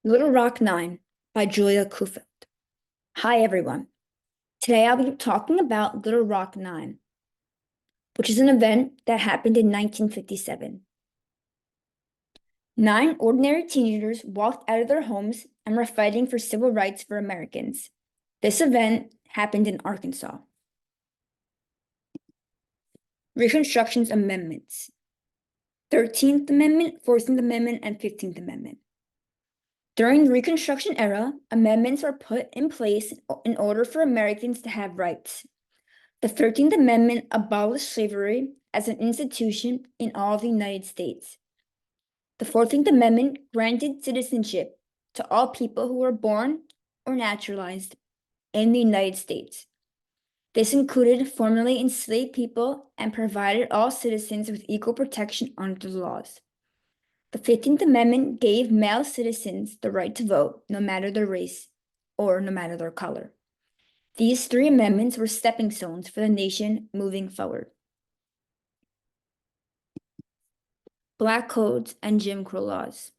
Little Rock 9 by Julia Kufeld. Hi, everyone. Today I'll be talking about Little Rock 9, which is an event that happened in 1957. 9 ordinary teenagers walked out of their homes and were fighting for civil rights for Americans. This event happened in Arkansas. Reconstruction's amendments: 13th Amendment, 14th Amendment, and 15th Amendment. During the Reconstruction era, amendments were put in place in order for Americans to have rights. The 13th Amendment abolished slavery as an institution in all of the United States. The 14th Amendment granted citizenship to all people who were born or naturalized in the United States. This included formerly enslaved people and provided all citizens with equal protection under the laws. The 15th Amendment gave male citizens the right to vote, no matter their race or no matter their color. These 3 amendments were stepping stones for the nation moving forward. Black codes and Jim Crow laws.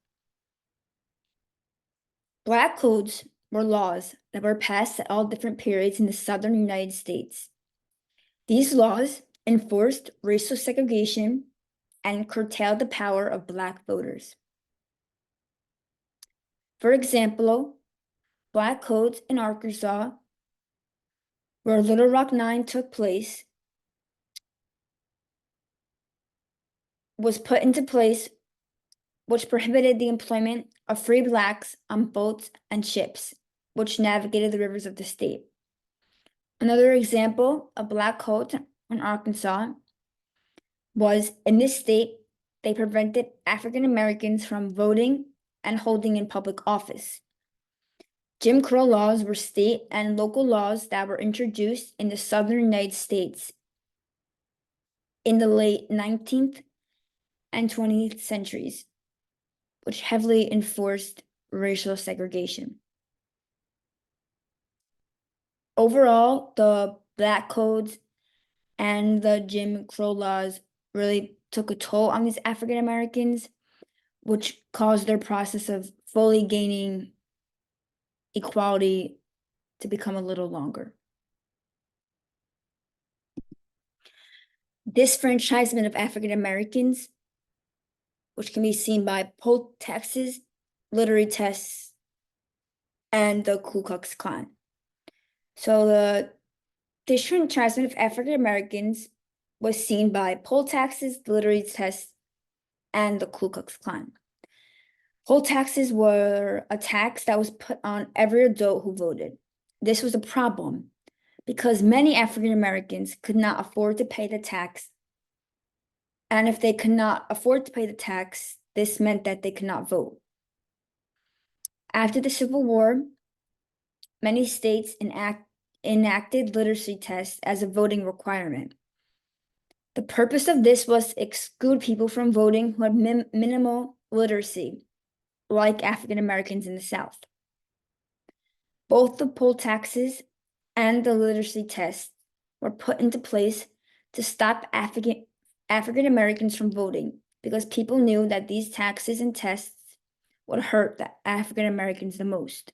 Black codes were laws that were passed at all different periods in the southern United States. These laws enforced racial segregation and curtailed the power of Black voters. For example, Black codes in Arkansas, where Little Rock 9 took place, was put into place, which prohibited the employment of free Blacks on boats and ships, which navigated the rivers of the state. Another example of Black code in Arkansas was in this state, they prevented African Americans from voting and holding in public office. Jim Crow laws were state and local laws that were introduced in the southern United States in the late 19th and 20th centuries, which heavily enforced racial segregation. Overall, the Black codes and the Jim Crow laws really took a toll on these African Americans, which caused their process of fully gaining equality to become a little longer. Disfranchisement of African Americans, which can be seen by poll taxes, literary tests, and the Ku Klux Klan. So the disfranchisement of African Americans was seen by poll taxes, literary tests, and the Ku Klux Klan. Poll taxes were a tax that was put on every adult who voted. This was a problem because many African Americans could not afford to pay the tax. And if they could not afford to pay the tax, this meant that they could not vote. After the Civil War, many states enacted literacy tests as a voting requirement. The purpose of this was to exclude people from voting who had minimal literacy, like African Americans in the South. Both the poll taxes and the literacy tests were put into place to stop African Americans from voting because people knew that these taxes and tests would hurt the African Americans the most.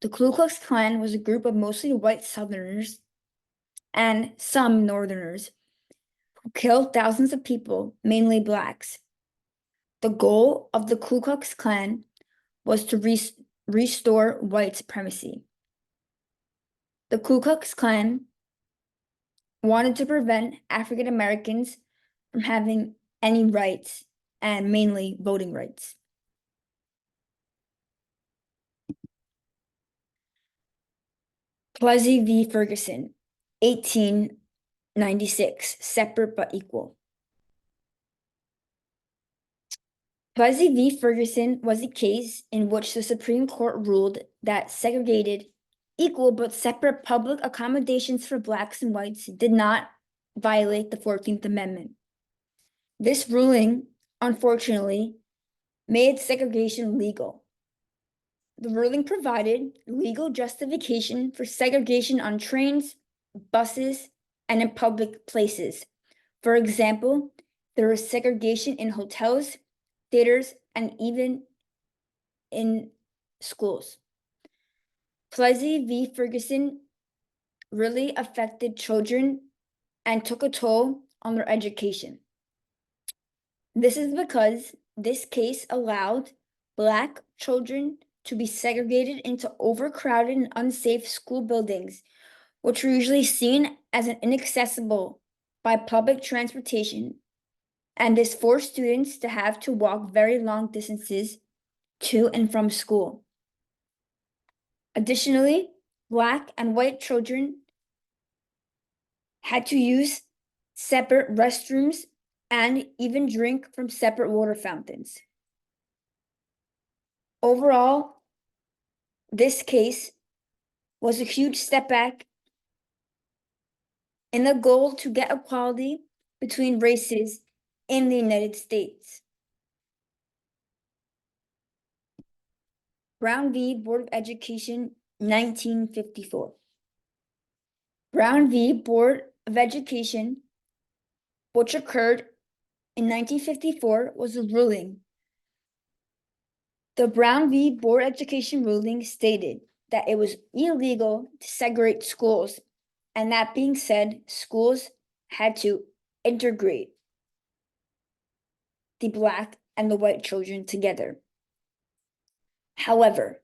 The Ku Klux Klan was a group of mostly white Southerners and some Northerners who killed thousands of people, mainly Blacks. The goal of the Ku Klux Klan was to restore white supremacy. The Ku Klux Klan wanted to prevent African Americans from having any rights, and mainly voting rights. Plessy v. Ferguson, 1896, separate but equal. Plessy v. Ferguson was a case in which the Supreme Court ruled that segregated, equal but separate public accommodations for Blacks and whites did not violate the 14th Amendment. This ruling, unfortunately, made segregation legal. The ruling provided legal justification for segregation on trains, buses, and in public places. For example, there was segregation in hotels, theaters, and even in schools. Plessy v. Ferguson really affected children and took a toll on their education. This is because this case allowed Black children to be segregated into overcrowded and unsafe school buildings, which were usually seen as inaccessible by public transportation, and this forced students to have to walk very long distances to and from school. Additionally, Black and white children had to use separate restrooms and even drink from separate water fountains. Overall, this case was a huge step back in the goal to get equality between races in the United States. Brown v. Board of Education, 1954. Brown v. Board of Education, which occurred in 1954, was a ruling. The Brown v. Board of Education ruling stated that it was illegal to segregate schools, and that being said, schools had to integrate the Black and the white children together. However,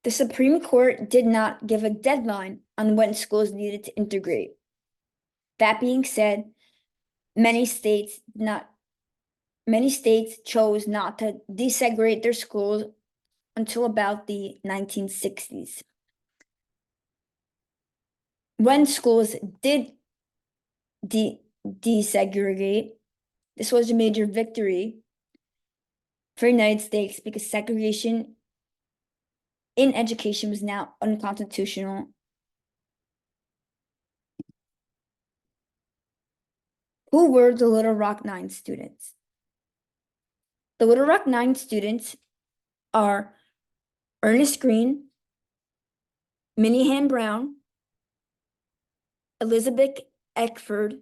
the Supreme Court did not give a deadline on when schools needed to integrate. That being said, many states chose not to desegregate their schools until about the 1960s. When schools did desegregate, this was a major victory for the United States because segregation in education was now unconstitutional. Who were the Little Rock Nine students? The Little Rock Nine students are Ernest Green, Minnie Brown, Elizabeth Eckford,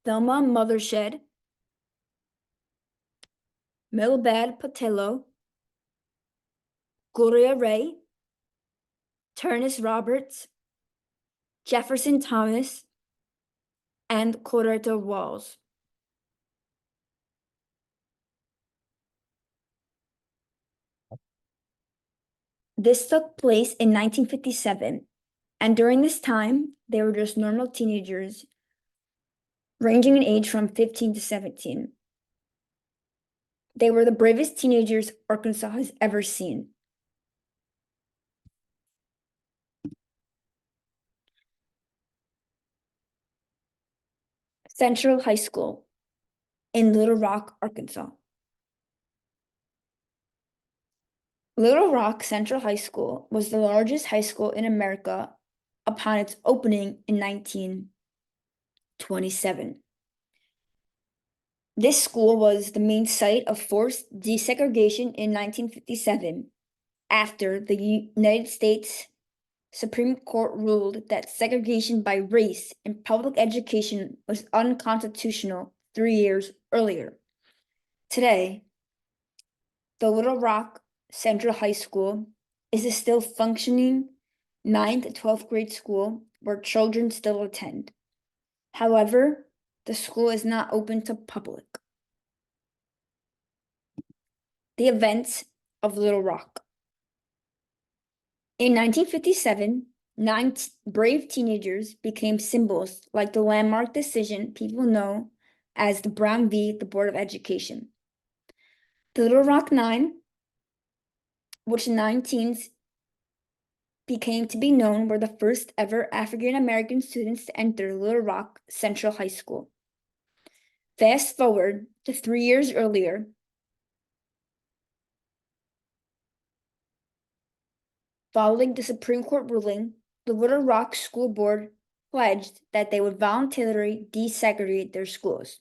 Thelma Mothershed, Milbad Patello, Gloria Ray, Turnus Roberts, Jefferson Thomas, and Coretta Walls. This took place in 1957, and during this time, they were just normal teenagers, ranging in age from 15 to 17. They were the bravest teenagers Arkansas has ever seen. Central High School in Little Rock, Arkansas. Little Rock Central High School was the largest high school in America upon its opening in 1927. This school was the main site of forced desegregation in 1957 after the United States Supreme Court ruled that segregation by race in public education was unconstitutional 3 years earlier. Today, the Little Rock Central High School is a still functioning 9th to 12th grade school where children still attend. However, the school is not open to public. The events of Little Rock. In 1957, 9 brave teenagers became symbols like the landmark decision people know as the Brown v. the Board of Education. The Little Rock Nine, which 9 teens became to be known, were the first ever African American students to enter Little Rock Central High School. Fast forward to 3 years earlier, following the Supreme Court ruling, the Little Rock School Board pledged that they would voluntarily desegregate their schools.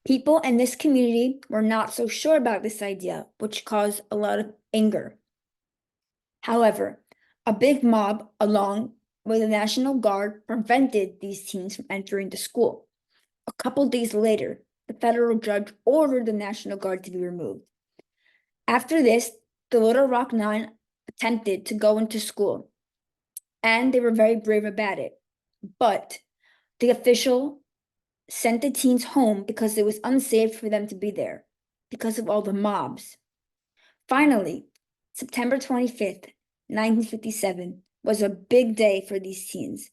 People in this community were not so sure about this idea, which caused a lot of anger. However, a big mob, along with the National Guard, prevented these teens from entering the school. A couple days later, the federal judge ordered the National Guard to be removed. After this, the Little Rock Nine attempted to go into school, and they were very brave about it. But the official sent the teens home because it was unsafe for them to be there because of all the mobs. Finally, September 25th, 1957, was a big day for these teens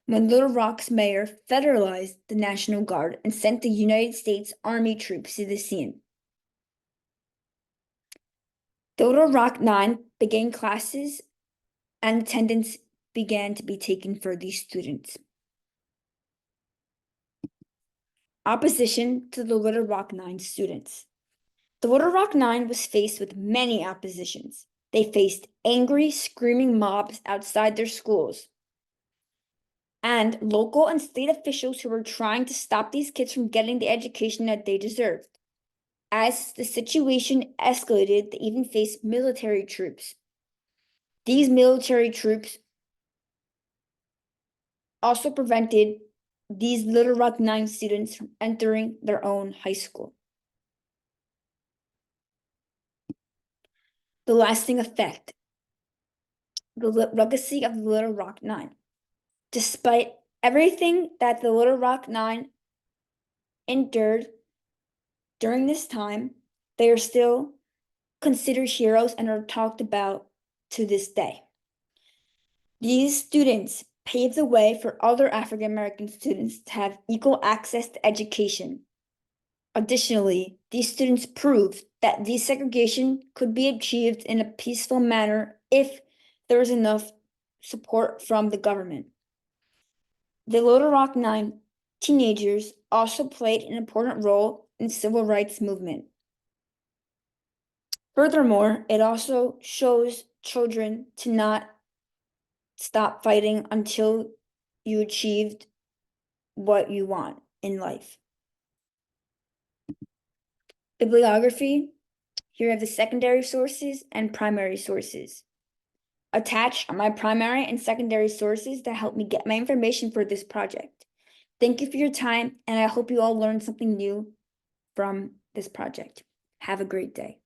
when Little Rock's mayor federalized the National Guard and sent the United States Army troops to the scene. The Little Rock Nine began classes and attendance began to be taken for these students. Opposition to the Little Rock Nine students. The Little Rock Nine was faced with many oppositions. They faced angry, screaming mobs outside their schools, and local and state officials who were trying to stop these kids from getting the education that they deserved. As the situation escalated, they even faced military troops. These military troops also prevented these Little Rock Nine students from entering their own high school. The lasting effect, the legacy of the Little Rock Nine. Despite everything that the Little Rock Nine endured during this time, they are still considered heroes and are talked about to this day. These students paved the way for other African American students to have equal access to education. Additionally, these students proved that desegregation could be achieved in a peaceful manner if there was enough support from the government. The Little Rock Nine teenagers also played an important role in the civil rights movement. Furthermore, it also shows children to not stop fighting until you achieved what you want in life. Bibliography. Here are the secondary sources and primary sources. Attached are my primary and secondary sources that help me get my information for this project. Thank you for your time, and I hope you all learned something new from this project. Have a great day.